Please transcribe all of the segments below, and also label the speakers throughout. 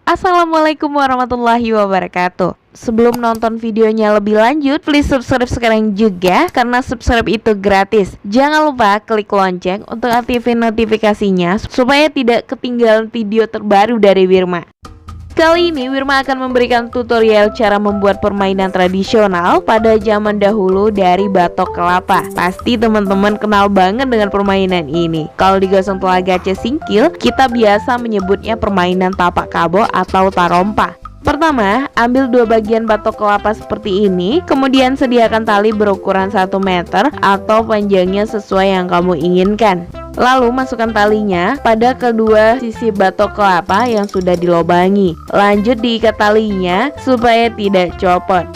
Speaker 1: Assalamualaikum warahmatullahi wabarakatuh. Sebelum nonton videonya lebih lanjut, please subscribe sekarang juga, karena subscribe itu gratis. Jangan lupa klik lonceng untuk aktifin notifikasinya supaya tidak ketinggalan video terbaru dari Wirma. Kali ini Wirma akan memberikan tutorial cara membuat permainan tradisional pada zaman dahulu dari batok kelapa. Pasti teman-teman kenal banget dengan permainan ini. Kalau di Gosong Telaga Aceh Singkil, kita biasa menyebutnya permainan tapak kabo atau tarompa. Pertama, ambil dua bagian batok kelapa seperti ini, kemudian sediakan tali berukuran 1 meter atau panjangnya sesuai yang kamu inginkan. Lalu masukkan talinya pada kedua sisi batok kelapa yang sudah dilobangi. Lanjut diikat talinya supaya tidak copot.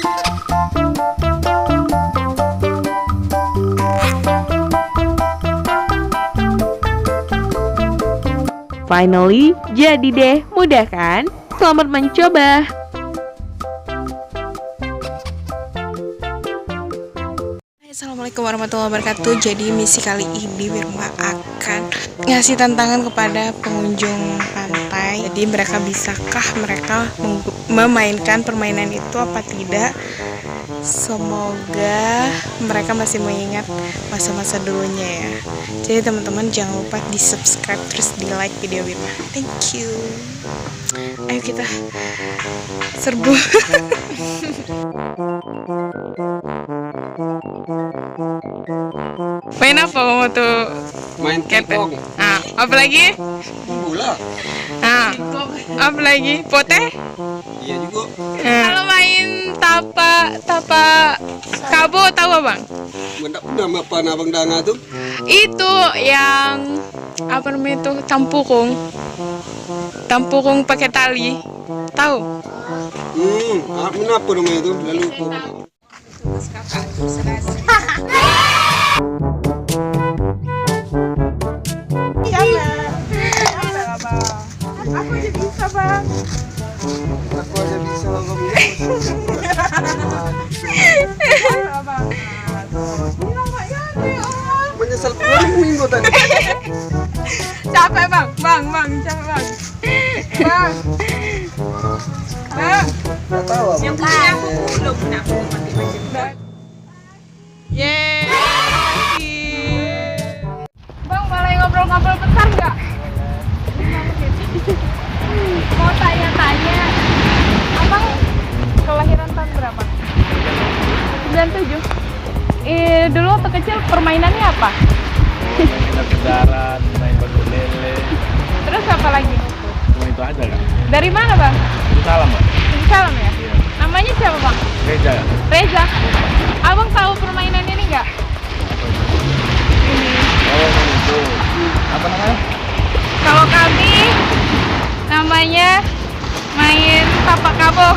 Speaker 1: Finally, jadi deh, mudah kan? Selamat mencoba.
Speaker 2: Assalamualaikum warahmatullahi wabarakatuh. Jadi misi kali ini Wirma akan ngasih tantangan kepada pengunjung pantai. Jadi bisakah mereka memainkan permainan itu apa tidak? Semoga mereka masih mengingat masa-masa dulunya ya. Jadi teman-teman jangan lupa di subscribe terus di like video Wirma. Thank you. Ayo kita serbu. Main apa kamu tuh?
Speaker 3: Main pingpong.
Speaker 2: Apa lagi?
Speaker 3: Bola.
Speaker 2: Apa lagi? Pote?
Speaker 3: Iya juga.
Speaker 2: Kalau main tapak kabo tahu abang?
Speaker 3: Nama apa abang Dana tuh?
Speaker 2: Itu yang apa namanya itu? Tampukung pakai tali. Tahu?
Speaker 3: Apa namanya itu? Lalu
Speaker 2: Aku aja bisa bang.
Speaker 3: Aku aja bisa bang. Menyesal pulang minggu tadi.
Speaker 2: Capek bang, capek bang.
Speaker 3: Nggak tahu apa.
Speaker 2: Yang punya aku belum pernah mati macam. Yeay. Bang boleh ngobrol-ngobrol bentar nggak? Mau tanya-tanya, abang kelahiran tahun berapa? 97. Dulu waktu kecil permainannya apa?
Speaker 4: Main kejaran, main batu lele.
Speaker 2: Terus apa lagi?
Speaker 4: Cuma itu aja kan?
Speaker 2: Dari mana bang?
Speaker 4: Itu salam Pak?
Speaker 2: Salam ya?
Speaker 4: Iya.
Speaker 2: Namanya siapa bang?
Speaker 4: Reza.
Speaker 2: Reza. Abang tahu permainan ini nggak? Ini.
Speaker 4: Oh itu. Apa namanya?
Speaker 2: Kalau kami namanya main tapak kabo.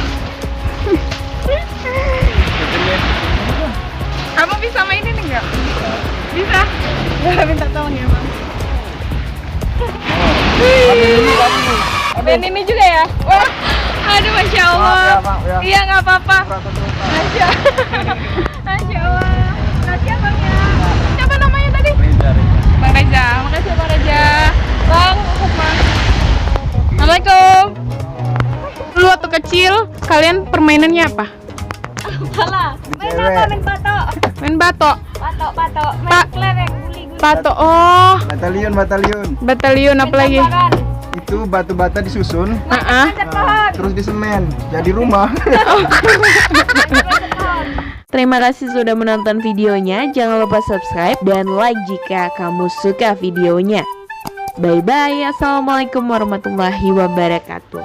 Speaker 2: Abang bisa main ini nggak? Bisa. Minta tolong ya bang. Dan ini juga ya? Wah, aduh masya Allah. Iya nggak apa-apa. Masya Allah. Nanti ya bang ya. Siapa namanya tadi?
Speaker 4: Reza.
Speaker 2: Bang Reza. Makasih Bang Reza. Bang, Bang. Assalamualaikum. Dulu waktu kecil kalian permainannya apa?
Speaker 5: Salah. Main apa? Main batok.
Speaker 2: Main batok.
Speaker 5: Batok. Main kelereng, guli-guli.
Speaker 2: Batok. Oh, batalion apa lagi?
Speaker 5: Tamparan.
Speaker 6: Itu batu bata disusun,
Speaker 5: Manjat pohon.
Speaker 6: terus disemen jadi rumah.
Speaker 1: Terima kasih sudah menonton videonya. Jangan lupa subscribe dan like jika kamu suka videonya. Bye bye. Assalamualaikum warahmatullahi wabarakatuh.